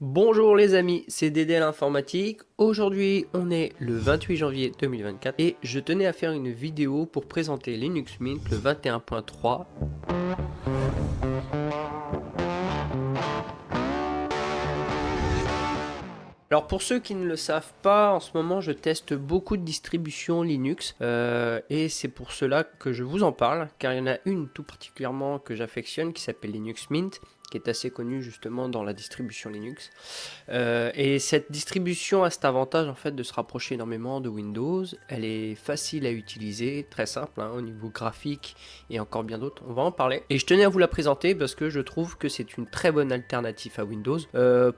Bonjour les amis, c'est Dédé à l'informatique. Aujourd'hui, on est le 28 janvier 2024 et je tenais à faire une vidéo pour présenter Linux Mint le 21.3. Alors pour ceux qui ne le savent pas, en ce moment je teste beaucoup de distributions Linux et c'est pour cela que je vous en parle, car il y en a une tout particulièrement que j'affectionne qui s'appelle Linux Mint, qui est assez connue justement dans la distribution Linux. Et cette distribution a cet avantage en fait de se rapprocher énormément de Windows. Elle est facile à utiliser, très simple au niveau graphique et encore bien d'autres. On va en parler. Et je tenais à vous la présenter parce que je trouve que c'est une très bonne alternative à Windows.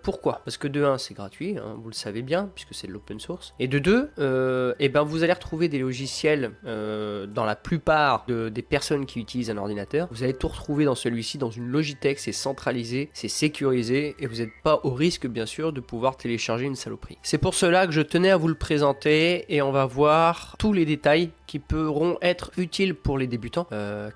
Pourquoi? Parce que de 1 c'est gratuit, vous le savez bien puisque c'est de l'open source. Et de 2, vous allez retrouver des logiciels dans la plupart des personnes qui utilisent un ordinateur. Vous allez tout retrouver dans celui-ci, dans une Logitech, c'est centralisé, c'est sécurisé et vous n'êtes pas au risque bien sûr de pouvoir télécharger une saloperie. C'est pour cela que je tenais à vous le présenter et on va voir tous les détails qui pourront être utiles pour les débutants,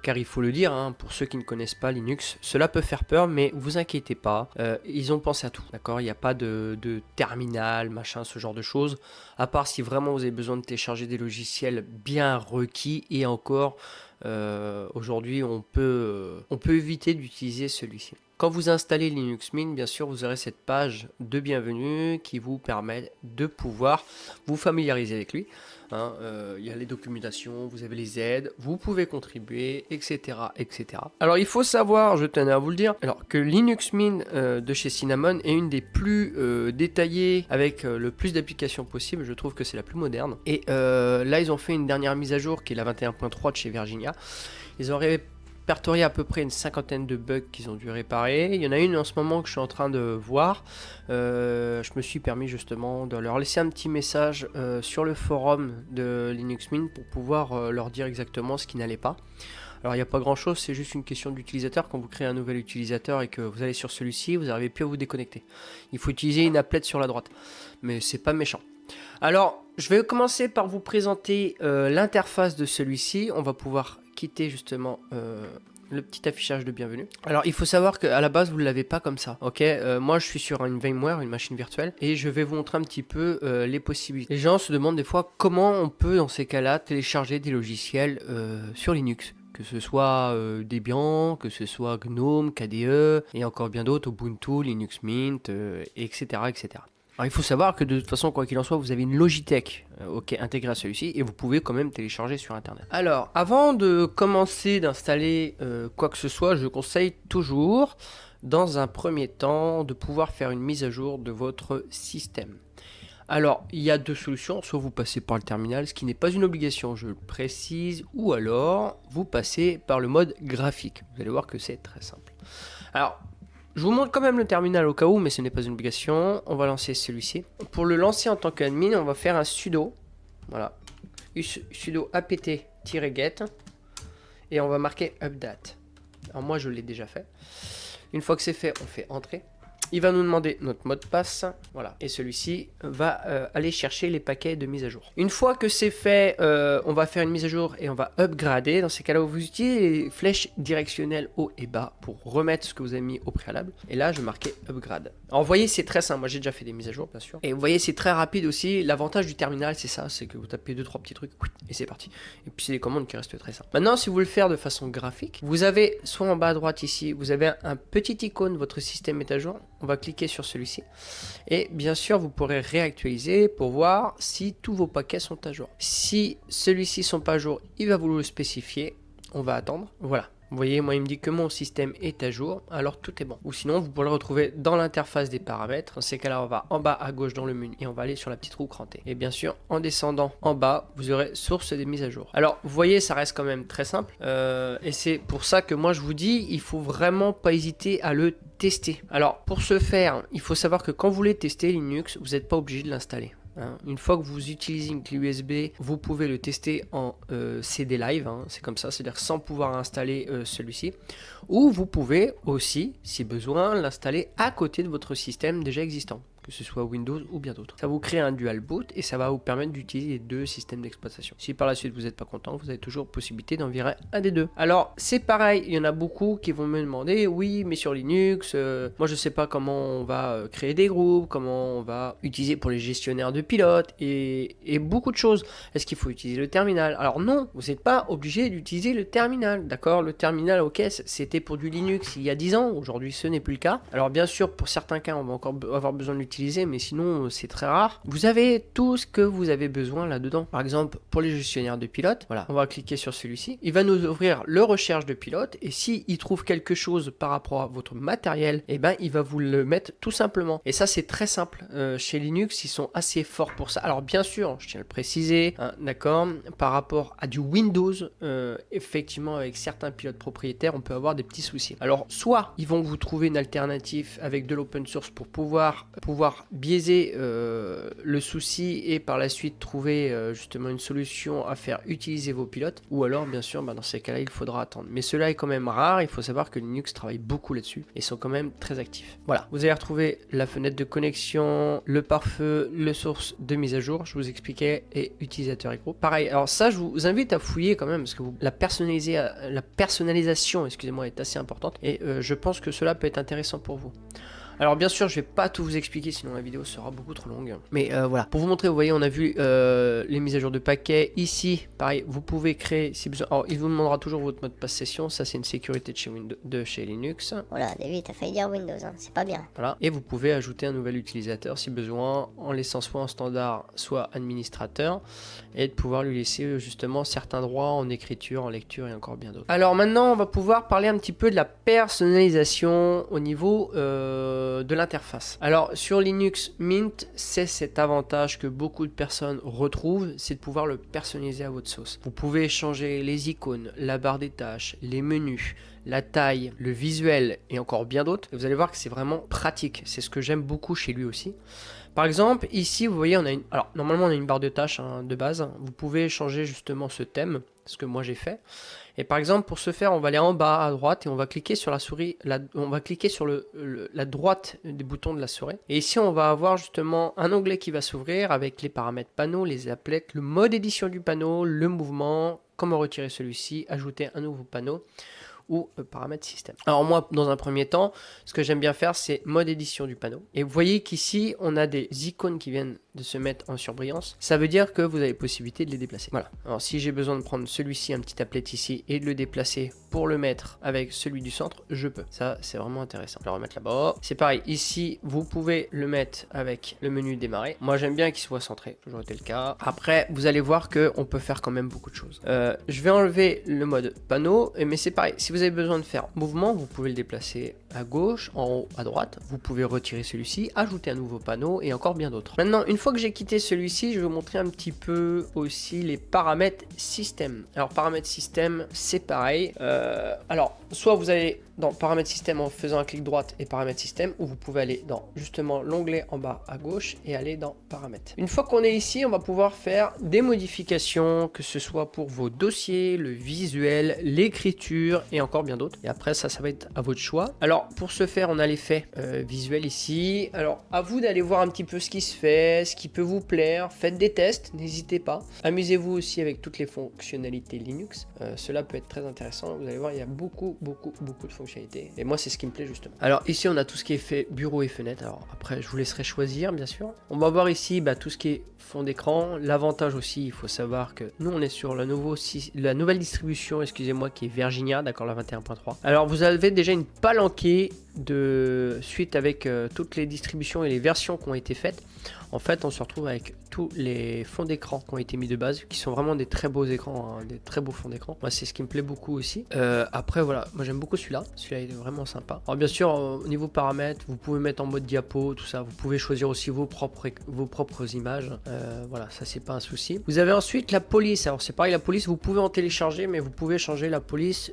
car il faut le dire, pour ceux qui ne connaissent pas Linux, cela peut faire peur, mais vous inquiétez pas, ils ont pensé à tout, d'accord? Il n'y a pas de terminal, machin, ce genre de choses, à part si vraiment vous avez besoin de télécharger des logiciels bien requis, et encore, aujourd'hui on peut éviter d'utiliser celui-ci. Quand vous installez Linux Mint, bien sûr, vous aurez cette page de bienvenue qui vous permet de pouvoir vous familiariser avec lui. Il y a les documentations, vous avez les aides, vous pouvez contribuer, etc., etc. Alors, il faut savoir, je tenais à vous le dire, alors que Linux Mint de chez Cinnamon est une des plus détaillées avec le plus d'applications possibles. Je trouve que c'est la plus moderne. Et là, ils ont fait une dernière mise à jour qui est la 21.3 de chez Virginia. Ils ont répertorié à peu près une cinquantaine de bugs qu'ils ont dû réparer. Il y en a une en ce moment que je suis en train de voir. Je me suis permis justement de leur laisser un petit message sur le forum de Linux Mint pour pouvoir leur dire exactement ce qui n'allait pas. Alors il n'y a pas grand chose, c'est juste une question d'utilisateur. Quand vous créez un nouvel utilisateur et que vous allez sur celui-ci, vous n'arrivez plus à vous déconnecter. Il faut utiliser une applette sur la droite. Mais c'est pas méchant. Alors, je vais commencer par vous présenter l'interface de celui-ci. On va pouvoir quitter justement le petit affichage de bienvenue. Alors, il faut savoir qu'à la base, vous ne l'avez pas comme ça, ok? Moi, je suis sur une VMware, une machine virtuelle, et je vais vous montrer un petit peu les possibilités. Les gens se demandent des fois comment on peut, dans ces cas-là, télécharger des logiciels sur Linux. Que ce soit Debian, que ce soit GNOME, KDE, et encore bien d'autres, Ubuntu, Linux Mint, etc., etc. Alors il faut savoir que de toute façon, quoi qu'il en soit, vous avez une Logitech intégrée à celui-ci et vous pouvez quand même télécharger sur internet. Alors, avant de commencer d'installer quoi que ce soit, je conseille toujours, dans un premier temps, de pouvoir faire une mise à jour de votre système. Alors, il y a deux solutions, soit vous passez par le terminal, ce qui n'est pas une obligation, je le précise, ou alors vous passez par le mode graphique. Vous allez voir que c'est très simple. Alors, je vous montre quand même le terminal au cas où, mais ce n'est pas une obligation. On va lancer celui-ci. Pour le lancer en tant qu'admin, on va faire un sudo. Voilà. Sudo apt-get. Et on va marquer update. Alors moi, je l'ai déjà fait. Une fois que c'est fait, on fait entrer. Il va nous demander notre mot de passe, voilà, et celui-ci va aller chercher les paquets de mise à jour. Une fois que c'est fait, on va faire une mise à jour et on va upgrader. Dans ces cas-là, vous utilisez les flèches directionnelles haut et bas pour remettre ce que vous avez mis au préalable. Et là, je marquais upgrade. Alors, vous voyez, c'est très simple. Moi, j'ai déjà fait des mises à jour, bien sûr. Et vous voyez, c'est très rapide aussi. L'avantage du terminal, c'est ça, c'est que vous tapez 2-3 petits trucs et c'est parti. Et puis, c'est des commandes qui restent très simples. Maintenant, si vous voulez le faire de façon graphique, vous avez soit en bas à droite ici, vous avez un petit icône, votre système est à jour. On va cliquer sur celui-ci et bien sûr vous pourrez réactualiser pour voir si tous vos paquets sont à jour. Si celui-ci sont pas à jour, il va vous le spécifier. On va attendre. Voilà. Vous voyez, moi il me dit que mon système est à jour, alors tout est bon. Ou sinon vous pourrez le retrouver dans l'interface des paramètres. Dans ces cas-là, on va en bas à gauche dans le menu et on va aller sur la petite roue crantée. Et bien sûr, en descendant en bas, vous aurez source des mises à jour. Alors vous voyez, ça reste quand même très simple et c'est pour ça que moi je vous dis, il faut vraiment pas hésiter à le tester. Alors pour ce faire, il faut savoir que quand vous voulez tester Linux, vous n'êtes pas obligé de l'installer. Une fois que vous utilisez une clé USB, vous pouvez le tester en CD live, c'est comme ça, c'est-à-dire sans pouvoir installer celui-ci. Ou vous pouvez aussi, si besoin, l'installer à côté de votre système déjà existant. que ce soit Windows ou bien d'autres. Ça vous crée un dual boot et ça va vous permettre d'utiliser les deux systèmes d'exploitation. Si par la suite vous n'êtes pas content, vous avez toujours possibilité d'en virer un des deux. Alors c'est pareil, il y en a beaucoup qui vont me demander, oui mais sur Linux, moi je sais pas comment on va créer des groupes, comment on va utiliser pour les gestionnaires de pilotes et beaucoup de choses. Est-ce qu'il faut utiliser le terminal? Alors non, vous n'êtes pas obligé d'utiliser le terminal, d'accord? Le terminal, ok, c'était pour du Linux il y a 10 ans, aujourd'hui ce n'est plus le cas. Alors bien sûr, pour certains cas, on va encore avoir besoin de l'utiliser, mais sinon c'est très rare. Vous avez tout ce que vous avez besoin là-dedans. Par exemple, pour les gestionnaires de pilotes, voilà, on va cliquer sur celui-ci. Il va nous ouvrir le recherche de pilote et s'il trouve quelque chose par rapport à votre matériel, eh ben, il va vous le mettre tout simplement. Et ça, c'est très simple. Chez Linux, ils sont assez forts pour ça. Alors bien sûr, je tiens à le préciser, hein, d'accord, par rapport à du Windows, effectivement, avec certains pilotes propriétaires, on peut avoir des petits soucis. Alors, soit ils vont vous trouver une alternative avec de l'open source pour pouvoir biaiser le souci et par la suite trouver justement une solution à faire utiliser vos pilotes, ou alors bien sûr dans ces cas-là il faudra attendre, mais cela est quand même rare. Il faut savoir que Linux travaille beaucoup là-dessus et sont quand même très actifs. Voilà, vous allez retrouver la fenêtre de connexion, le pare-feu, le source de mise à jour, je vous expliquais, et utilisateur et groupe. Pareil, alors ça je vous invite à fouiller quand même parce que la personnalisation, excusez-moi, est assez importante et je pense que cela peut être intéressant pour vous. Alors bien sûr je vais pas tout vous expliquer sinon la vidéo sera beaucoup trop longue, mais voilà, pour vous montrer, vous voyez on a vu les mises à jour de paquets. Ici pareil, vous pouvez créer si besoin. Alors il vous demandera toujours votre mot de passe session, ça c'est une sécurité de chez Linux. Voilà, David, t'as failli dire Windows, hein. C'est pas bien. Voilà, et vous pouvez ajouter un nouvel utilisateur si besoin en laissant soit en standard soit administrateur et de pouvoir lui laisser justement certains droits en écriture, en lecture et encore bien d'autres. Alors maintenant on va pouvoir parler un petit peu de la personnalisation au niveau de l'interface. Alors sur Linux Mint, c'est cet avantage que beaucoup de personnes retrouvent, c'est de pouvoir le personnaliser à votre sauce. Vous pouvez changer les icônes, la barre des tâches, les menus, la taille, le visuel et encore bien d'autres. Vous allez voir que c'est vraiment pratique, c'est ce que j'aime beaucoup chez lui aussi. Par exemple, ici, vous voyez, on a une... Alors, normalement, on a une barre de tâches de base. Vous pouvez changer justement ce thème, ce que moi j'ai fait. Et par exemple, pour ce faire, on va aller en bas à droite et on va cliquer sur la souris. On va cliquer sur la droite des boutons de la souris. Et ici, on va avoir justement un onglet qui va s'ouvrir avec les paramètres panneau, les applets, le mode édition du panneau, le mouvement, comment retirer celui-ci, ajouter un nouveau panneau ou paramètres système. Alors moi, dans un premier temps, ce que j'aime bien faire, c'est mode édition du panneau. Et vous voyez qu'ici, on a des icônes qui viennent de se mettre en surbrillance. Ça veut dire que vous avez possibilité de les déplacer. Voilà. Alors si j'ai besoin de prendre celui-ci, un petit applet ici, et de le déplacer pour le mettre avec celui du centre, je peux. Ça, c'est vraiment intéressant. Je vais le remettre là-bas. C'est pareil. Ici, vous pouvez le mettre avec le menu démarrer. Moi, j'aime bien qu'il soit centré. Toujours été le cas. Après, vous allez voir qu'on peut faire quand même beaucoup de choses. Je vais enlever le mode panneau, mais c'est pareil. Si vous avez besoin de faire mouvement, vous pouvez le déplacer à gauche, en haut, à droite. Vous pouvez retirer celui-ci, ajouter un nouveau panneau et encore bien d'autres. Maintenant, une fois que j'ai quitté celui-ci, je vais vous montrer un petit peu aussi les paramètres système. Alors, paramètres système, c'est pareil. Alors, soit vous allez dans paramètres système en faisant un clic droite et paramètres système, ou vous pouvez aller dans justement l'onglet en bas à gauche et aller dans paramètres. Une fois qu'on est ici, on va pouvoir faire des modifications, que ce soit pour vos dossiers, le visuel, l'écriture et encore bien d'autres. Et après ça va être à votre choix. Alors pour ce faire, on a l'effet visuel ici. Alors à vous d'aller voir un petit peu ce qui se fait, ce qui peut vous plaire. Faites des tests, n'hésitez pas. Amusez-vous aussi avec toutes les fonctionnalités Linux. Cela peut être très intéressant. Vous allez voir, il y a beaucoup de fonctionnalités. Et moi, c'est ce qui me plaît justement. Alors ici, on a tout ce qui est fait bureau et fenêtre. Alors après, je vous laisserai choisir, bien sûr. On va voir ici tout ce qui est fond d'écran. L'avantage aussi, il faut savoir que nous, on est sur la nouvelle distribution, excusez-moi, qui est Virginia, d'accord, la 21.3. Alors vous avez déjà une palanquée de suite avec toutes les distributions et les versions qui ont été faites. En fait, on se retrouve avec tous les fonds d'écran qui ont été mis de base, qui sont vraiment des très beaux écrans, hein, des très beaux fonds d'écran. Moi, c'est ce qui me plaît beaucoup aussi. Après, voilà, moi j'aime beaucoup celui-là. Celui-là, il est vraiment sympa. Alors, bien sûr, au niveau paramètres, vous pouvez mettre en mode diapo, tout ça. Vous pouvez choisir aussi vos propres images. Voilà, ça, c'est pas un souci. Vous avez ensuite la police. Alors, c'est pareil, la police, vous pouvez en télécharger, mais vous pouvez changer la police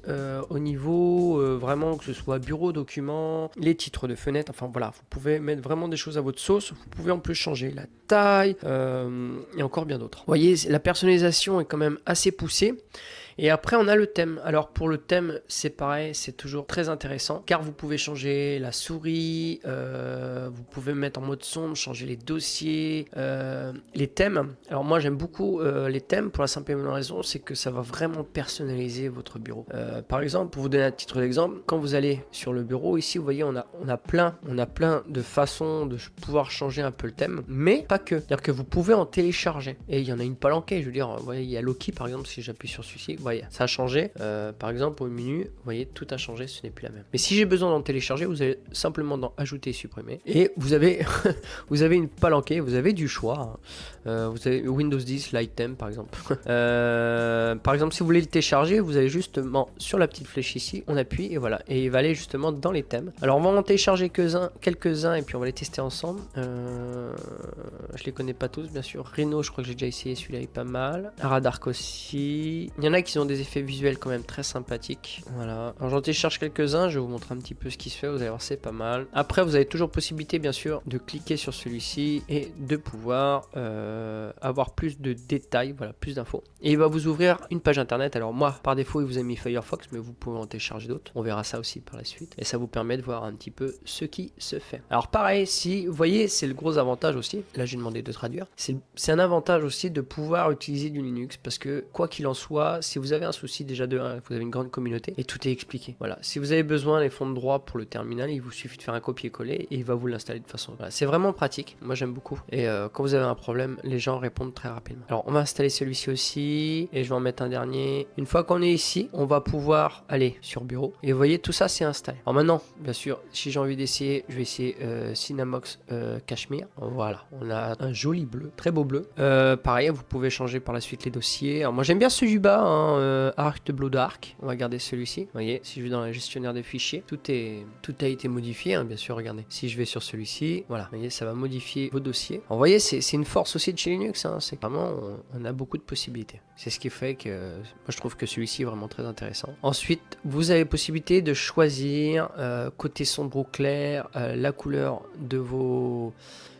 au niveau vraiment que ce soit bureau, documents, les titres de fenêtre. Enfin, voilà, vous pouvez mettre vraiment des choses à votre sauce. Vous pouvez en plus changer la taille et encore bien d'autres. Vous voyez, la personnalisation est quand même assez poussée. Et après, on a le thème. Alors pour le thème, c'est pareil, c'est toujours très intéressant car vous pouvez changer la souris, vous pouvez mettre en mode sombre, changer les dossiers, les thèmes. Alors moi, j'aime beaucoup les thèmes pour la simple et bonne raison, c'est que ça va vraiment personnaliser votre bureau. Par exemple, pour vous donner un titre d'exemple, quand vous allez sur le bureau, ici, vous voyez, on a plein de façons de pouvoir changer un peu le thème, mais pas que. C'est-à-dire que vous pouvez en télécharger. Et il y en a une palanquée, je veux dire, vous voyez, il y a Loki par exemple, si j'appuie sur celui-ci, vous voyez, ça a changé. Par exemple, au menu, vous voyez, tout a changé, ce n'est plus la même. Mais si j'ai besoin d'en télécharger, vous allez simplement dans ajouter et supprimer. Et vous avez, vous avez une palanquée, vous avez du choix. Vous avez Windows 10, Lightem par exemple. Par exemple, si vous voulez le télécharger, vous allez justement sur la petite flèche ici, on appuie et voilà. Et il va aller justement dans les thèmes. Alors on va en télécharger quelques-uns et puis on va les tester ensemble. Je les connais pas tous, bien sûr. Rhino, je crois que j'ai déjà essayé, celui-là est pas mal. Aradark aussi. Il y en a qui ont des effets visuels quand même très sympathiques. Voilà. Alors j'en télécharge quelques-uns, je vais vous montrer un petit peu ce qui se fait, vous allez voir, c'est pas mal. Après, vous avez toujours possibilité, bien sûr, de cliquer sur celui-ci et de pouvoir avoir plus de détails, voilà, plus d'infos. Et il va vous ouvrir une page internet. Alors moi, par défaut, il vous a mis Firefox, mais vous pouvez en télécharger d'autres. On verra ça aussi par la suite. Et ça vous permet de voir un petit peu ce qui se fait. Alors pareil, si vous voyez, c'est le gros avantage aussi. Là, j'ai demandé de traduire. C'est un avantage aussi de pouvoir utiliser du Linux parce que quoi qu'il en soit, si vous avez un souci déjà vous avez une grande communauté et tout est expliqué. Voilà. Si vous avez besoin des fonds de droit pour le terminal, il vous suffit de faire un copier-coller et il va vous l'installer de façon. Voilà. C'est vraiment pratique. Moi, j'aime beaucoup. Et quand vous avez un problème, les gens répondent très rapidement. Alors, on va installer celui-ci aussi et je vais en mettre un dernier. Une fois qu'on est ici, on va pouvoir aller sur bureau et vous voyez, tout ça c'est installé. Alors maintenant, bien sûr, si j'ai envie d'essayer, je vais essayer Cinemox Cashmere. Voilà, on a un joli bleu, très beau bleu. Pareil, vous pouvez changer par la suite les dossiers. Alors moi j'aime bien celui du bas, hein, Arc de Blue Dark. On va garder celui-ci. Vous voyez, si je vais dans le gestionnaire des fichiers, tout a été modifié, hein, bien sûr. Regardez, si je vais sur celui-ci, voilà, vous voyez, ça va modifier vos dossiers. Alors, vous voyez, c'est une force aussi de chez Linux. Hein, c'est vraiment, on a beaucoup de possibilités. C'est ce qui fait que moi je trouve que celui-ci est vraiment très intéressant. Ensuite, vous avez possibilité de choisir côté sombre ou clair, la couleur de vos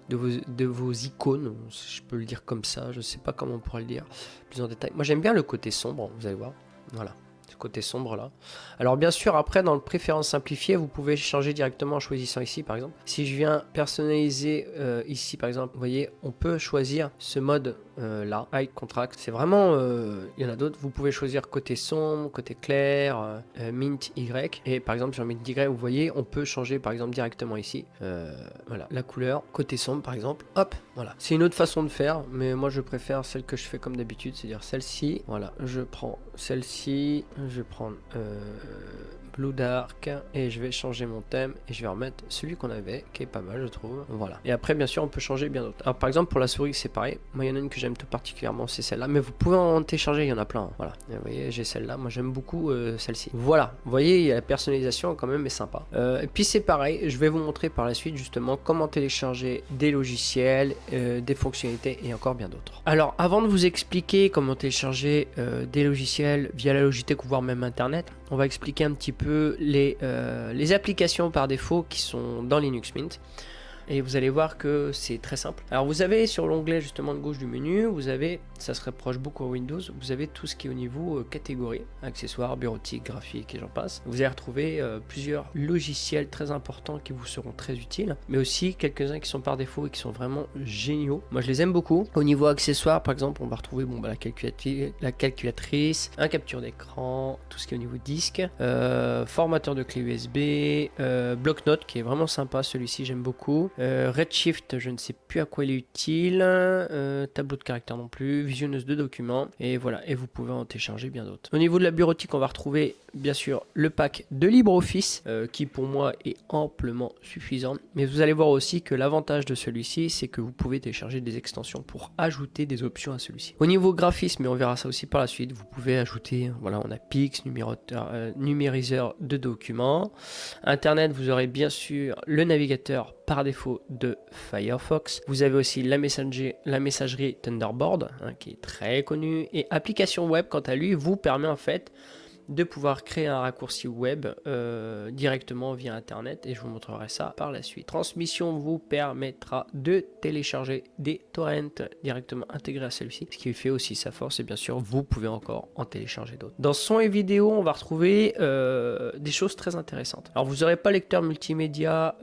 icônes, je peux le dire comme ça, je sais pas comment on pourrait le dire plus en détail. Moi j'aime bien le côté sombre, vous allez voir, voilà, ce côté sombre là. Alors bien sûr après dans le préférence simplifiée, vous pouvez changer directement en choisissant ici par exemple. Si je viens personnaliser ici par exemple, vous voyez, on peut choisir ce mode là, High Contract, c'est vraiment, il y en a d'autres, vous pouvez choisir côté sombre, côté clair, Mint Y, et par exemple sur Mint Y, vous voyez, on peut changer par exemple directement ici, voilà, la couleur, côté sombre par exemple, hop, voilà, c'est une autre façon de faire, mais moi je préfère celle que je fais comme d'habitude, c'est-à-dire celle-ci, voilà, je prends celle-ci, je vais prendre Blue Dark et je vais changer mon thème et je vais remettre celui qu'on avait qui est pas mal je trouve, voilà. Et après bien sûr on peut changer bien d'autres. Alors par exemple pour la souris c'est pareil, moi il y en a une que j'aime tout particulièrement, c'est celle-là, mais vous pouvez en télécharger, il y en a plein, hein. Voilà, et vous voyez j'ai celle-là, moi j'aime beaucoup celle-ci. Voilà, vous voyez la personnalisation quand même est sympa. Et puis c'est pareil, je vais vous montrer par la suite justement comment télécharger des logiciels, des fonctionnalités et encore bien d'autres. Alors avant de vous expliquer comment télécharger des logiciels via la Logitech ou voire même internet, on va expliquer un petit peu les applications par défaut qui sont dans Linux Mint. Et vous allez voir que c'est très simple. Alors vous avez sur l'onglet justement de gauche du menu, vous avez, ça se rapproche beaucoup à Windows, vous avez tout ce qui est au niveau catégorie, accessoires, bureautique, graphique et j'en passe. Vous allez retrouver plusieurs logiciels très importants qui vous seront très utiles, mais aussi quelques-uns qui sont par défaut et qui sont vraiment géniaux. Moi je les aime beaucoup. Au niveau accessoires par exemple, on va retrouver la calculatrice, un capture d'écran, tout ce qui est au niveau disque, formateur de clé USB, bloc-notes qui est vraiment sympa, celui-ci j'aime beaucoup. Redshift, je ne sais plus à quoi il est utile, tableau de caractère non plus, visionneuse de documents, et voilà, et vous pouvez en télécharger bien d'autres. Au niveau de la bureautique, on va retrouver bien sûr le pack de LibreOffice, qui pour moi est amplement suffisant, mais vous allez voir aussi que l'avantage de celui-ci, c'est que vous pouvez télécharger des extensions pour ajouter des options à celui-ci. Au niveau graphisme, et on verra ça aussi par la suite, vous pouvez ajouter, voilà, on a Pix, numériseur de documents, Internet, vous aurez bien sûr le navigateur par défaut de Firefox. Vous avez aussi la messagerie Thunderbird, hein, qui est très connue, et application web quant à lui vous permet en fait de pouvoir créer un raccourci web directement via internet, et je vous montrerai ça par la suite. Transmission vous permettra de télécharger des torrents directement intégrés à celui-ci, ce qui fait aussi sa force, et bien sûr vous pouvez encore en télécharger d'autres. Dans son et vidéo, on va retrouver des choses très intéressantes. Alors vous n'aurez pas lecteur multimédia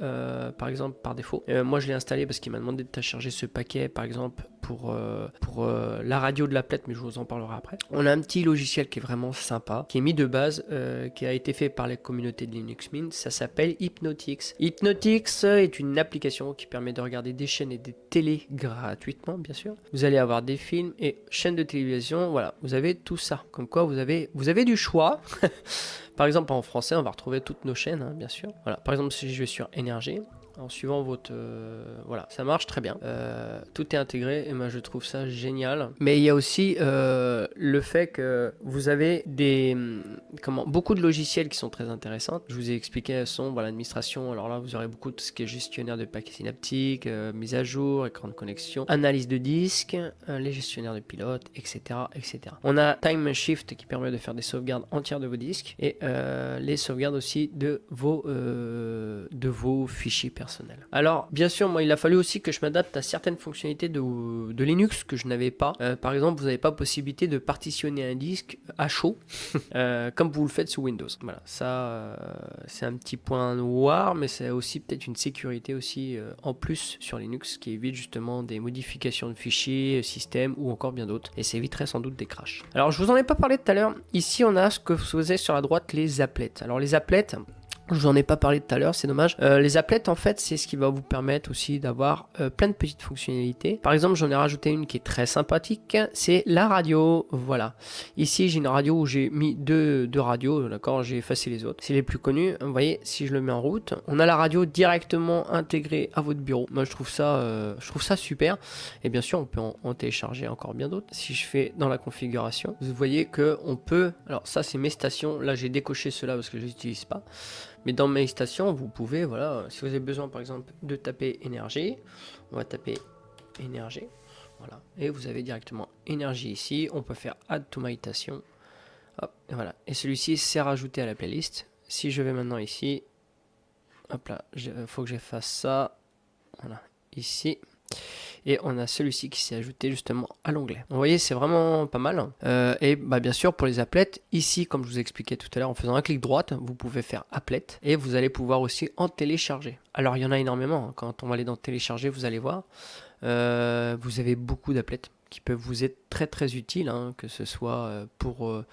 par exemple par défaut. Moi je l'ai installé parce qu'il m'a demandé de télécharger ce paquet par exemple pour la radio de l'applet, mais je vous en parlerai après. On a un petit logiciel qui est vraiment sympa, qui est mis de base, qui a été fait par les communautés de Linux Mint. Ça s'appelle Hypnotix. Hypnotix est une application qui permet de regarder des chaînes et des télés gratuitement, bien sûr. Vous allez avoir des films et chaînes de télévision. Voilà, vous avez tout ça. Comme quoi, vous avez du choix. Par exemple, en français, on va retrouver toutes nos chaînes, hein, bien sûr. Voilà, par exemple, si je vais sur Énergie, en suivant votre... voilà, ça marche très bien. Tout est intégré et moi je trouve ça génial. Mais il y a aussi le fait que vous avez beaucoup de logiciels qui sont très intéressants. Je vous ai expliqué l'administration. Alors là, vous aurez beaucoup de tout ce qui est gestionnaire de paquets synaptiques, mise à jour, écran de connexion, analyse de disque, les gestionnaires de pilotes, etc., etc. On a Time Shift qui permet de faire des sauvegardes entières de vos disques et les sauvegardes aussi de vos fichiers personnels. Alors, bien sûr, moi, il a fallu aussi que je m'adapte à certaines fonctionnalités de Linux que je n'avais pas. Par exemple, vous n'avez pas possibilité de partitionner un disque à chaud, comme vous le faites sous Windows. Voilà, ça, c'est un petit point noir, mais c'est aussi peut-être une sécurité aussi en plus sur Linux, qui évite justement des modifications de fichiers, système ou encore bien d'autres. Et ça éviterait sans doute des crashs. Alors, je vous en ai pas parlé tout à l'heure. Ici, on a ce que vous avez sur la droite, les applets. Alors, les applets... Je vous en ai pas parlé tout à l'heure, c'est dommage. Les applets, en fait, c'est ce qui va vous permettre aussi d'avoir plein de petites fonctionnalités. Par exemple, j'en ai rajouté une qui est très sympathique, c'est la radio. Voilà. Ici, j'ai une radio où j'ai mis deux radios, d'accord, j'ai effacé les autres. C'est les plus connus. Vous voyez, si je le mets en route, on a la radio directement intégrée à votre bureau. Moi, je trouve ça super. Et bien sûr, on peut en télécharger encore bien d'autres. Si je fais dans la configuration, vous voyez que on peut. Alors ça, c'est mes stations. Là, j'ai décoché cela parce que je les utilise pas. Mais dans mes stations, vous pouvez, voilà, si vous avez besoin par exemple de taper énergie, on va taper énergie, voilà, et vous avez directement énergie ici. On peut faire add to my station, hop, et voilà, et celui-ci s'est rajouté à la playlist. Si je vais maintenant ici, hop là, il faut que j'efface ça, voilà, ici. Et on a celui-ci qui s'est ajouté justement à l'onglet. Vous voyez, c'est vraiment pas mal. Et bah, bien sûr, pour les applets, ici, comme je vous expliquais tout à l'heure, en faisant un clic droit, vous pouvez faire applet et vous allez pouvoir aussi en télécharger. Alors, il y en a énormément. Quand on va aller dans télécharger, vous allez voir. Vous avez beaucoup d'appelets qui peuvent vous être très très utiles, hein, que ce soit pour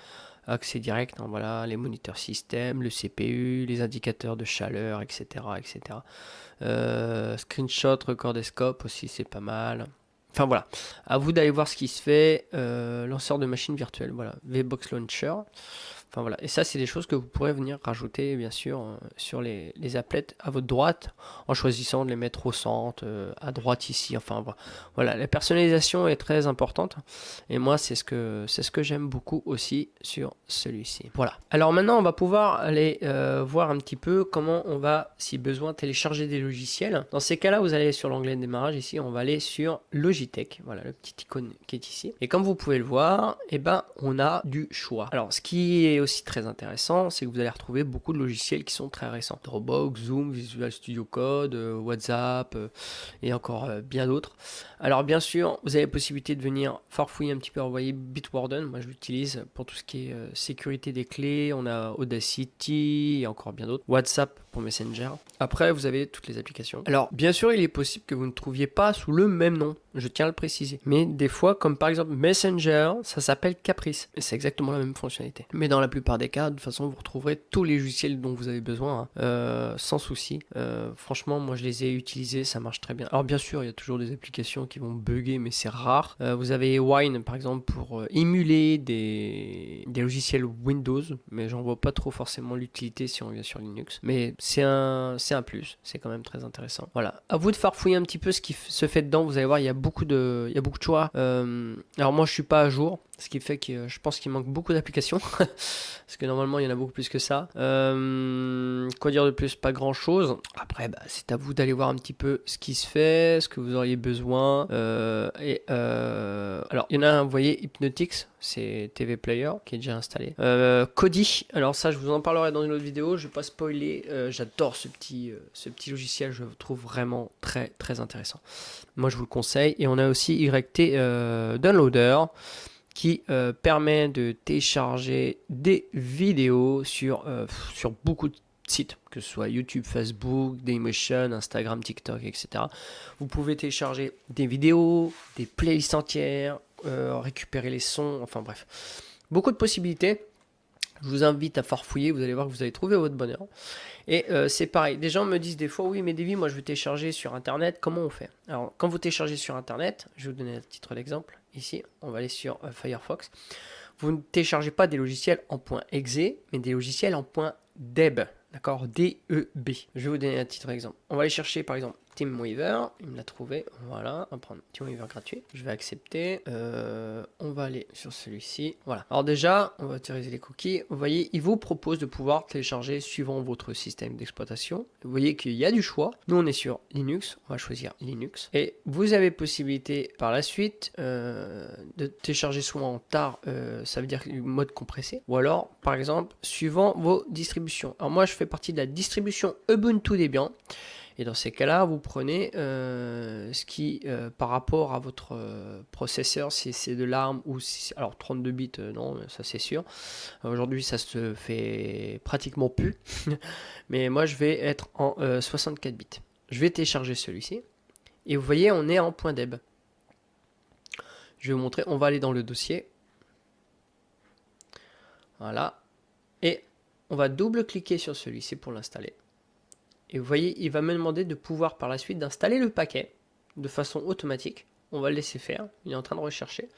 accès direct, hein, voilà, les moniteurs système, le CPU, les indicateurs de chaleur, etc. etc. Screenshot, recordescope aussi, c'est pas mal. Enfin voilà, à vous d'aller voir ce qui se fait. Lanceur de machine virtuelle, voilà, VBox Launcher. Enfin voilà, et ça c'est des choses que vous pourrez venir rajouter bien sûr sur les applets à votre droite en choisissant de les mettre au centre, à droite ici, enfin voilà, la personnalisation est très importante et moi c'est ce que j'aime beaucoup aussi sur celui-ci. Voilà, alors maintenant on va pouvoir aller voir un petit peu comment on va, si besoin, télécharger des logiciels. Dans ces cas-là, vous allez sur l'onglet de démarrage ici, on va aller sur Logitech, voilà le petit icône qui est ici, et comme vous pouvez le voir, et ben on a du choix. Alors ce qui est aussi très intéressant, c'est que vous allez retrouver beaucoup de logiciels qui sont très récents. Dropbox, Zoom, Visual Studio Code, WhatsApp et encore bien d'autres. Alors bien sûr, vous avez la possibilité de venir farfouiller un petit peu. Vous voyez Bitwarden, moi je l'utilise pour tout ce qui est sécurité des clés. On a Audacity et encore bien d'autres. WhatsApp pour Messenger. Après, vous avez toutes les applications. Alors bien sûr, il est possible que vous ne trouviez pas sous le même nom. Je tiens à le préciser. Mais des fois, comme par exemple Messenger, ça s'appelle Caprice. Et c'est exactement la même fonctionnalité. Mais dans la plupart des cas, de toute façon, vous retrouverez tous les logiciels dont vous avez besoin, hein, sans souci. Franchement, moi, je les ai utilisés, ça marche très bien. Alors bien sûr, il y a toujours des applications qui vont bugger, mais c'est rare. Vous avez Wine, par exemple, pour émuler des logiciels Windows, mais j'en vois pas trop forcément l'utilité si on vient sur Linux. Mais c'est un plus, c'est quand même très intéressant. Voilà, à vous de farfouiller un petit peu ce qui se fait dedans. Vous allez voir, il y a beaucoup de choix. Alors moi je suis pas à jour, Ce qui fait que je pense qu'il manque beaucoup d'applications. Parce que normalement, il y en a beaucoup plus que ça. Quoi dire de plus? Pas grand chose. Après, c'est à vous d'aller voir un petit peu ce qui se fait, ce que vous auriez besoin. Alors, il y en a un, vous voyez, Hypnotix, c'est TV Player qui est déjà installé. Kodi, alors ça, je vous en parlerai dans une autre vidéo. Je vais pas spoiler. J'adore ce petit logiciel. Je le trouve vraiment très, très intéressant. Moi, je vous le conseille. Et on a aussi YT Downloader, qui permet de télécharger des vidéos sur beaucoup de sites, que ce soit YouTube, Facebook, Dailymotion, Instagram, TikTok, etc. Vous pouvez télécharger des vidéos, des playlists entières, récupérer les sons, enfin bref. Beaucoup de possibilités. Je vous invite à farfouiller, vous allez voir que vous allez trouver votre bonheur. Et c'est pareil, des gens me disent des fois, oui mais Davy, moi je veux télécharger sur internet, comment on fait? Alors quand vous téléchargez sur internet, je vais vous donner un titre d'exemple, ici on va aller sur Firefox, vous ne téléchargez pas des logiciels en .exe, mais des logiciels en .deb, d'accord, D-E-B. Je vais vous donner un titre d'exemple, on va aller chercher par exemple TeamWeaver, il me l'a trouvé, voilà, on va prendre TeamWeaver gratuit, je vais accepter, on va aller sur celui-ci, voilà. Alors déjà, on va autoriser les cookies, vous voyez, il vous propose de pouvoir télécharger suivant votre système d'exploitation. Vous voyez qu'il y a du choix, nous on est sur Linux, on va choisir Linux, et vous avez possibilité par la suite de télécharger soit en tar, ça veut dire mode compressé, ou alors par exemple suivant vos distributions. Alors moi je fais partie de la distribution Ubuntu Debian. Et dans ces cas-là, vous prenez ce qui, par rapport à votre processeur, si c'est de l'ARM ou si, alors 32 bits, non, ça c'est sûr. Aujourd'hui, ça se fait pratiquement plus. Mais moi, je vais être en 64 bits. Je vais télécharger celui-ci. Et vous voyez, on est en .deb. Je vais vous montrer, on va aller dans le dossier. Voilà. Et on va double-cliquer sur celui-ci pour l'installer. Et vous voyez, il va me demander de pouvoir par la suite d'installer le paquet de façon automatique. On va le laisser faire, il est en train de rechercher.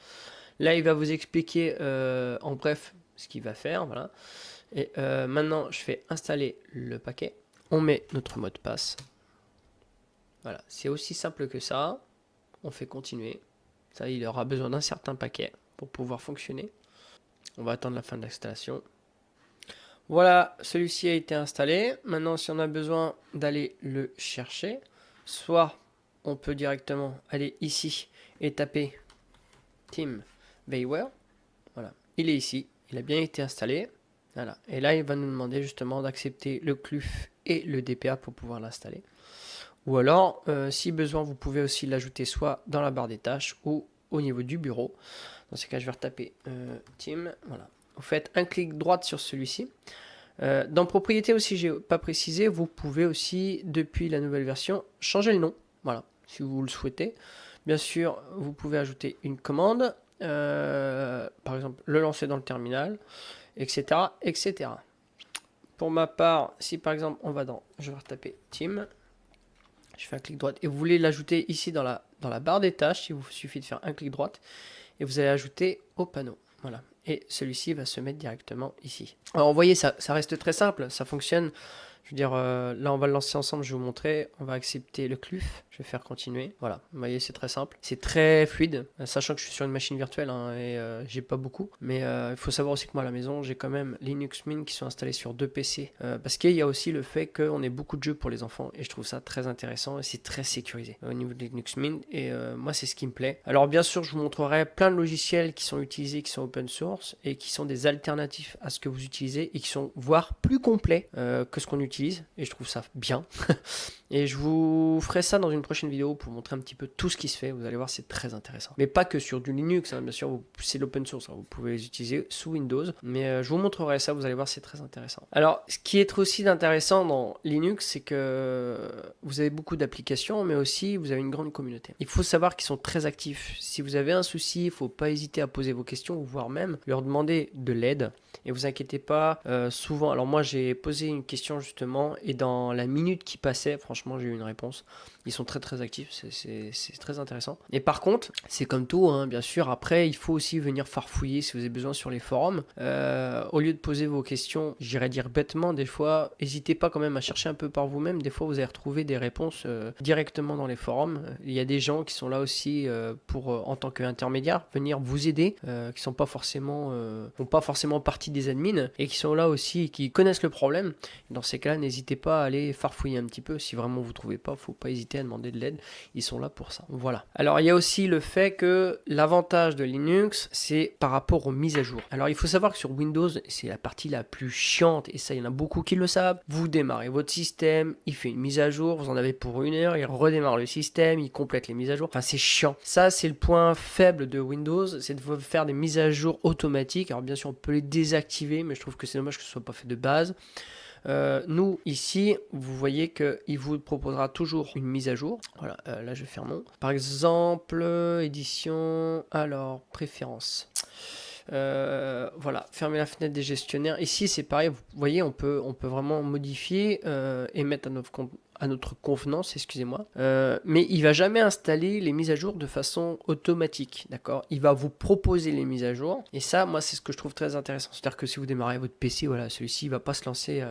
Là, il va vous expliquer en bref ce qu'il va faire. Voilà. Et maintenant, je fais installer le paquet. On met notre mot de passe. Voilà, c'est aussi simple que ça. On fait continuer. Ça, il aura besoin d'un certain paquet pour pouvoir fonctionner. On va attendre la fin de l'installation. Voilà, celui-ci a été installé. Maintenant, si on a besoin d'aller le chercher, soit on peut directement aller ici et taper TeamViewer. Voilà, il est ici, il a bien été installé. Voilà, et là, il va nous demander justement d'accepter le CLUF et le DPA pour pouvoir l'installer. Ou alors, si besoin, vous pouvez aussi l'ajouter soit dans la barre des tâches ou au niveau du bureau. Dans ces cas, je vais retaper Team. Voilà. Vous faites un clic droit sur celui-ci. Dans propriété aussi, j'ai pas précisé, vous pouvez aussi, depuis la nouvelle version, changer le nom. Voilà, si vous le souhaitez. Bien sûr, vous pouvez ajouter une commande, par exemple, le lancer dans le terminal, etc., etc. Pour ma part, si par exemple, on va dans, je vais retaper Team, je fais un clic droit, et vous voulez l'ajouter ici dans la barre des tâches, il vous suffit de faire un clic droit, et vous allez ajouter au panneau. Voilà. Et celui-ci va se mettre directement ici. Alors, vous voyez, ça reste très simple, ça fonctionne. Je veux dire, là, on va le lancer ensemble, je vais vous montrer. On va accepter le CLUF, je vais faire continuer. Voilà, vous voyez, c'est très simple. C'est très fluide, sachant que je suis sur une machine virtuelle hein, et j'ai pas beaucoup. Mais il faut savoir aussi que moi, à la maison, j'ai quand même Linux Mint qui sont installés sur 2 PC. Parce qu'il y a aussi le fait qu'on ait beaucoup de jeux pour les enfants. Et je trouve ça très intéressant et c'est très sécurisé au niveau de Linux Mint. Et moi, c'est ce qui me plaît. Alors, bien sûr, je vous montrerai plein de logiciels qui sont utilisés, qui sont open source et qui sont des alternatifs à ce que vous utilisez et qui sont voire plus complets que ce qu'on utilise. Et je trouve ça bien. Et je vous ferai ça dans une prochaine vidéo pour montrer un petit peu tout ce qui se fait. Vous allez voir, c'est très intéressant. Mais pas que sur du Linux, hein, bien sûr, c'est l'open source. Hein, vous pouvez les utiliser sous Windows. Mais je vous montrerai ça, vous allez voir, c'est très intéressant. Alors, ce qui est aussi intéressant dans Linux, c'est que vous avez beaucoup d'applications, mais aussi vous avez une grande communauté. Il faut savoir qu'ils sont très actifs. Si vous avez un souci, il ne faut pas hésiter à poser vos questions, ou voire même leur demander de l'aide. Et vous inquiétez pas, souvent, alors moi j'ai posé une question justement directement. Et dans la minute qui passait, franchement, j'ai eu une réponse. Ils sont très très actifs, c'est très intéressant. Et par contre, c'est comme tout, hein, bien sûr, après, il faut aussi venir farfouiller si vous avez besoin sur les forums. Au lieu de poser vos questions, j'irais dire bêtement, des fois, n'hésitez pas quand même à chercher un peu par vous-même. Des fois, vous allez retrouver des réponses directement dans les forums. Il y a des gens qui sont là aussi pour, en tant qu'intermédiaire, venir vous aider, qui sont pas forcément, font pas forcément partie des admins, et qui sont là aussi, qui connaissent le problème. Dans ces cas-là, n'hésitez pas à aller farfouiller un petit peu. Si vraiment vous trouvez pas, faut pas hésiter à demander de l'aide, ils sont là pour ça. Voilà. Alors il y a aussi le fait que l'avantage de Linux, c'est par rapport aux mises à jour. Alors il faut savoir que sur Windows, c'est la partie la plus chiante, et ça il y en a beaucoup qui le savent. Vous démarrez votre système, il fait une mise à jour, vous en avez pour 1 heure, il redémarre le système, il complète les mises à jour. Enfin c'est chiant. Ça c'est le point faible de Windows, c'est de faire des mises à jour automatiques. Alors bien sûr on peut les désactiver, mais je trouve que c'est dommage que ce soit pas fait de base. Nous ici vous voyez qu'il vous proposera toujours une mise à jour. Voilà, là je ferme mon. Par exemple édition, alors préférences, voilà, fermer la fenêtre des gestionnaires. Ici c'est pareil, vous voyez on peut vraiment modifier et mettre à notre convenance, excusez-moi, mais il va jamais installer les mises à jour de façon automatique, d'accord? Il va vous proposer les mises à jour, et ça, moi, c'est ce que je trouve très intéressant. C'est-à-dire que si vous démarrez votre PC, voilà, celui-ci, il va pas se lancer.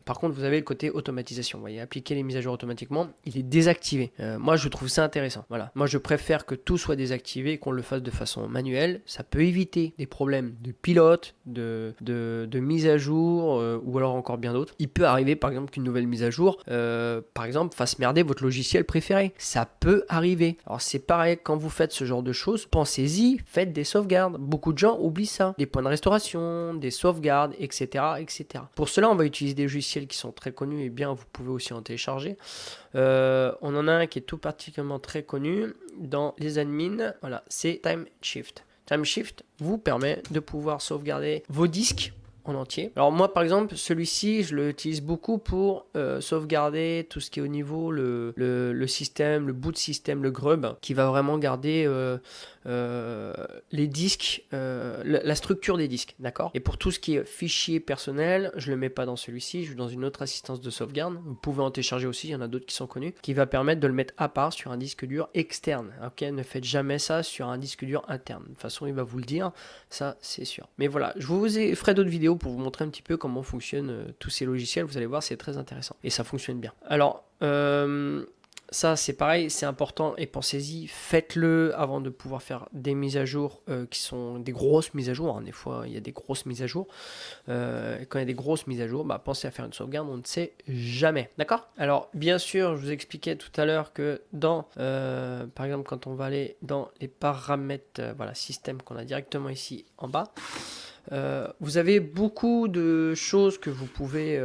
Par contre, vous avez le côté automatisation. Vous voyez, appliquer les mises à jour automatiquement, il est désactivé. Moi, je trouve ça intéressant. Voilà, moi, je préfère que tout soit désactivé et qu'on le fasse de façon manuelle. Ça peut éviter des problèmes de pilote, de mise à jour, ou alors encore bien d'autres. Il peut arriver, par exemple, qu'une nouvelle mise à jour par exemple, fasse merder votre logiciel préféré. Ça peut arriver. Alors c'est pareil, quand vous faites ce genre de choses, pensez-y, faites des sauvegardes. Beaucoup de gens oublient ça. Des points de restauration, des sauvegardes, etc., etc. Pour cela, on va utiliser des logiciels qui sont très connus, et bien vous pouvez aussi en télécharger. On en a un qui est tout particulièrement très connu dans les admins. Voilà, c'est Timeshift. Timeshift vous permet de pouvoir sauvegarder vos disques en entier. Alors moi par exemple celui-ci je l'utilise beaucoup pour sauvegarder tout ce qui est au niveau le système, le boot système, le grub, qui va vraiment garder les disques, la structure des disques, d'accord? Et pour tout ce qui est fichier personnel, je le mets pas dans celui-ci, je suis dans une autre assistance de sauvegarde. Vous pouvez en télécharger aussi, il y en a d'autres qui sont connus, qui va permettre de le mettre à part sur un disque dur externe. Ok, ne faites jamais ça sur un disque dur interne. De toute façon, il va vous le dire, ça c'est sûr. Mais voilà, je vous ferai d'autres vidéos pour vous montrer un petit peu comment fonctionnent tous ces logiciels. Vous allez voir, c'est très intéressant et ça fonctionne bien. Alors ça c'est pareil, c'est important, et pensez-y, faites-le avant de pouvoir faire des mises à jour qui sont des grosses mises à jour, hein. Des fois il y a des grosses mises à jour, et quand il y a des grosses mises à jour, bah, pensez à faire une sauvegarde, on ne sait jamais, d'accord? Alors bien sûr, je vous expliquais tout à l'heure que dans par exemple quand on va aller dans les paramètres, voilà, système qu'on a directement ici en bas, vous avez beaucoup de choses que vous pouvez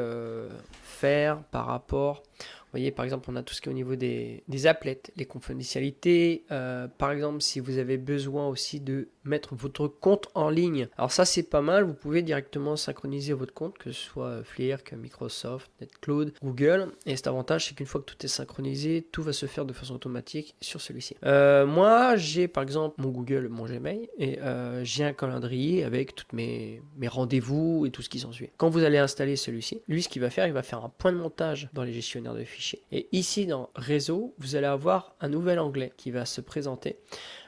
faire par rapport. Vous voyez, par exemple, on a tout ce qui est au niveau des applets, les confidentialités. Par exemple, si vous avez besoin aussi de mettre votre compte en ligne. Alors ça, c'est pas mal. Vous pouvez directement synchroniser votre compte, que ce soit Flickr, Microsoft, NetCloud, Google. Et cet avantage, c'est qu'une fois que tout est synchronisé, tout va se faire de façon automatique sur celui-ci. Moi, j'ai par exemple mon Google, mon Gmail, et j'ai un calendrier avec tous mes rendez-vous et tout ce qui s'ensuit. Quand vous allez installer celui-ci, lui, ce qu'il va faire, il va faire un point de montage dans les gestionnaires de fichiers. Et ici dans réseau, vous allez avoir un nouvel onglet qui va se présenter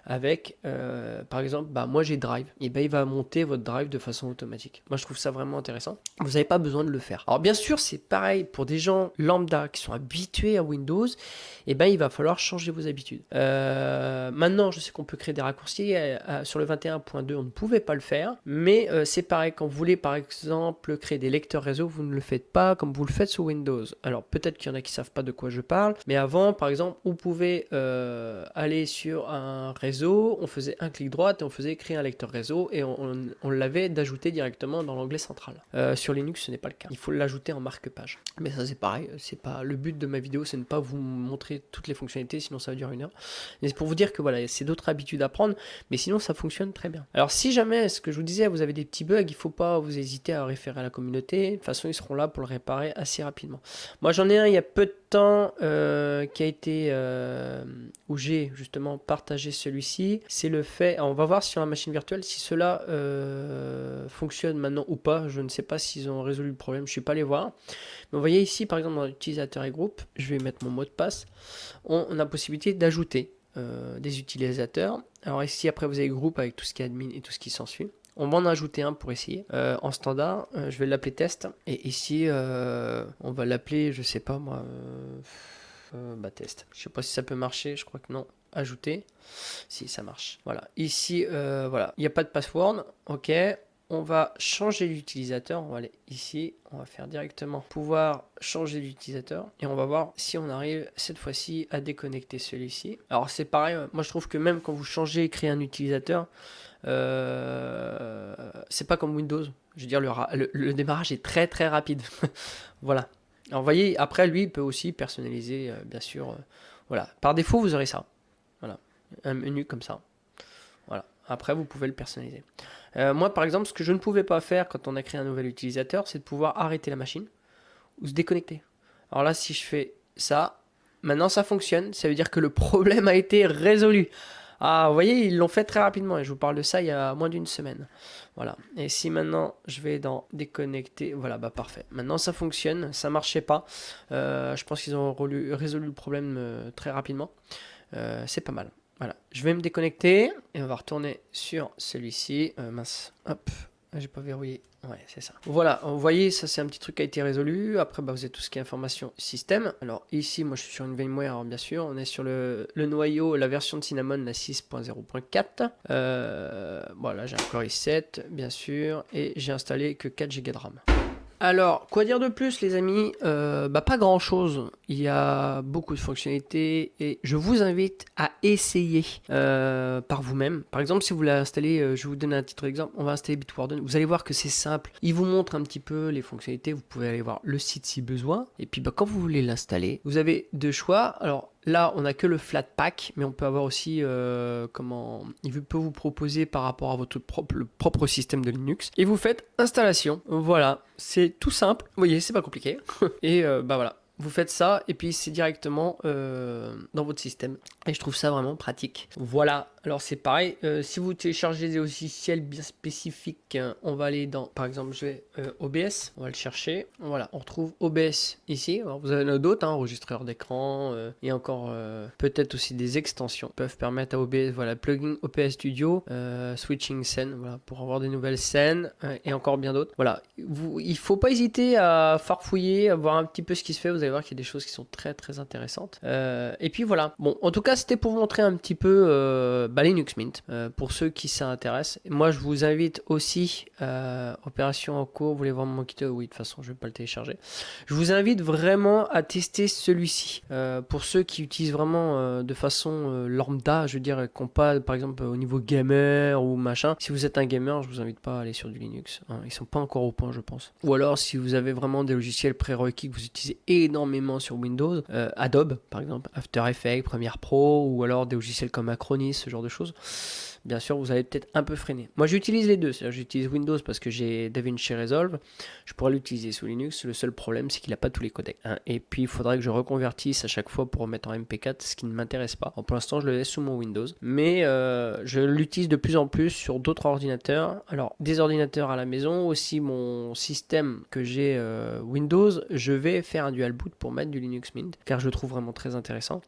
avec, par exemple, moi j'ai Drive, et il va monter votre Drive de façon automatique. Moi je trouve ça vraiment intéressant. Vous n'avez pas besoin de le faire. Alors bien sûr, c'est pareil pour des gens lambda qui sont habitués à Windows, et il va falloir changer vos habitudes. Maintenant, je sais qu'on peut créer des raccourcis. Sur le 21.2, on ne pouvait pas le faire, mais c'est pareil, quand vous voulez par exemple créer des lecteurs réseau, vous ne le faites pas comme vous le faites sous Windows. Alors peut-être qu'il y en a qui savent pas de quoi je parle, mais avant, par exemple, vous pouvez aller sur un réseau, on faisait un clic droit et on faisait créer un lecteur réseau, et on l'avait d'ajouter directement dans l'onglet central. Sur Linux, ce n'est pas le cas. Il faut l'ajouter en marque-page. Mais ça, c'est pareil. C'est pas le but de ma vidéo, c'est ne pas vous montrer toutes les fonctionnalités, sinon ça va durer 1 heure. Mais c'est pour vous dire que voilà, c'est d'autres habitudes à prendre, mais sinon ça fonctionne très bien. Alors si jamais, ce que je vous disais, vous avez des petits bugs, il faut pas vous hésiter à référer à la communauté. De toute façon, ils seront là pour le réparer assez rapidement. Moi, j'en ai un il y a peu de temps qui a été où j'ai justement partagé celui-ci celui-ci, c'est le fait, on va voir sur la machine virtuelle si cela fonctionne maintenant ou pas. Je ne sais pas s'ils ont résolu le problème, je ne suis pas allé voir. Mais vous voyez ici, par exemple, dans utilisateur et groupe, je vais mettre mon mot de passe, on a la possibilité d'ajouter des utilisateurs. Alors ici, après, vous avez groupe avec tout ce qui est admin et tout ce qui s'ensuit. On va en ajouter un pour essayer. En standard, je vais l'appeler test. Et ici, on va l'appeler, je sais pas moi, test. Je sais pas si ça peut marcher, je crois que non. Ajouter. Si, ça marche. Voilà. Ici, voilà, il n'y a pas de password. Ok. On va changer l'utilisateur. On va aller ici. On va faire directement pouvoir changer l'utilisateur. Et on va voir si on arrive cette fois-ci à déconnecter celui-ci. Alors, c'est pareil. Moi, je trouve que même quand vous changez et créez un utilisateur, c'est pas comme Windows. Je veux dire, le démarrage est très très rapide. Voilà. Alors, vous voyez, après, lui, il peut aussi personnaliser, bien sûr. Voilà. Par défaut, vous aurez ça. Voilà. Un menu comme ça. Voilà. Après, vous pouvez le personnaliser. Moi, par exemple, ce que je ne pouvais pas faire quand on a créé un nouvel utilisateur, c'est de pouvoir arrêter la machine ou se déconnecter. Alors là, si je fais ça, maintenant ça fonctionne. Ça veut dire que le problème a été résolu. Ah, vous voyez, ils l'ont fait très rapidement et je vous parle de ça il y a moins d'une semaine. Voilà. Et si maintenant je vais dans déconnecter, voilà, bah parfait. Maintenant ça fonctionne, ça marchait pas. Je pense qu'ils ont résolu le problème très rapidement. C'est pas mal. Voilà. Je vais me déconnecter et on va retourner sur celui-ci. Mince, hop, j'ai pas verrouillé. Ouais, c'est ça. Voilà, vous voyez, ça c'est un petit truc qui a été résolu. Après, bah, vous avez tout ce qui est information système. Alors ici, moi je suis sur une VMware, alors, bien sûr. On est sur le noyau, la version de Cinnamon, la 6.0.4. Voilà, j'ai un Core i7, bien sûr. Et j'ai installé que 4 Go de RAM. Alors, quoi dire de plus les amis, pas grand chose, il y a beaucoup de fonctionnalités et je vous invite à essayer par vous-même. Par exemple, si vous voulez installer, je vais vous donner un titre d'exemple, on va installer Bitwarden, vous allez voir que c'est simple, il vous montre un petit peu les fonctionnalités, vous pouvez aller voir le site si besoin, et puis quand vous voulez l'installer, vous avez deux choix. Alors là, on n'a que le Flatpak, mais on peut avoir aussi il peut vous proposer par rapport à votre propre système de Linux. Et vous faites installation. Voilà, c'est tout simple. Vous voyez, c'est pas compliqué. Et voilà. Vous faites ça et puis c'est directement dans votre système. Et je trouve ça vraiment pratique. Voilà, alors c'est pareil. Si vous téléchargez des logiciels bien spécifiques, on va aller dans, par exemple, je vais OBS. On va le chercher. Voilà, on retrouve OBS ici. Alors, vous en avez d'autres, enregistreur d'écran et encore peut-être aussi des extensions qui peuvent permettre à OBS, voilà, plugin OBS Studio, switching scène, voilà, pour avoir des nouvelles scènes et encore bien d'autres. Voilà, il faut pas hésiter à farfouiller, à voir un petit peu ce qui se fait. Vous allez voir qu'il y a des choses qui sont très très intéressantes. Et puis voilà. Bon, en tout cas, c'était pour vous montrer un petit peu Linux Mint pour ceux qui s'intéressent. Moi, je vous invite aussi opération en cours. Vous voulez voir mon kit? Oui, de toute façon, je vais pas le télécharger. Je vous invite vraiment à tester celui-ci pour ceux qui utilisent vraiment de façon lambda. Je veux dire, qu'on pas, par exemple, au niveau gamer ou machin. Si vous êtes un gamer, je vous invite pas à aller sur du Linux. Hein. Ils sont pas encore au point, je pense. Ou alors, si vous avez vraiment des logiciels prérequis que vous utilisez énormément sur Windows, Adobe par exemple, After Effects, Premiere Pro, ou alors des logiciels comme Acronis, ce genre de choses, bien sûr vous allez peut-être un peu freiner. Moi j'utilise les deux, c'est-à-dire j'utilise Windows parce que j'ai DaVinci Resolve, je pourrais l'utiliser sous Linux, le seul problème c'est qu'il n'a pas tous les codecs, hein. Et puis il faudrait que je reconvertisse à chaque fois pour remettre en MP4, ce qui ne m'intéresse pas. Pour l'instant je le laisse sous mon Windows, mais je l'utilise de plus en plus sur d'autres ordinateurs. Alors des ordinateurs à la maison, aussi mon système que j'ai Windows, je vais faire un dual boot pour mettre du Linux Mint, car je le trouve vraiment très intéressant.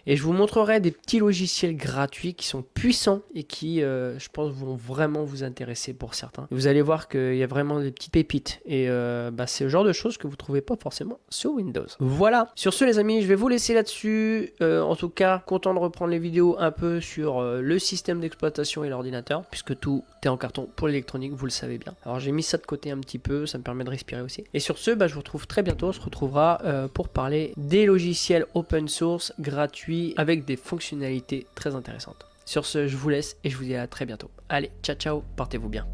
Et je vous montrerai des petits logiciels gratuits qui sont puissants et qui, je pense, vont vraiment vous intéresser pour certains. Et vous allez voir qu'il y a vraiment des petites pépites. Et c'est le genre de choses que vous ne trouvez pas forcément sur Windows. Voilà. Sur ce, les amis, je vais vous laisser là-dessus. En tout cas, content de reprendre les vidéos un peu sur le système d'exploitation et l'ordinateur, puisque tout est en carton pour l'électronique, vous le savez bien. Alors j'ai mis ça de côté un petit peu, ça me permet de respirer aussi. Et sur ce, je vous retrouve très bientôt. On se retrouvera pour parler des logiciels open source gratuits avec des fonctionnalités très intéressantes. Sur ce, je vous laisse et je vous dis à très bientôt. Allez, ciao ciao, portez-vous bien.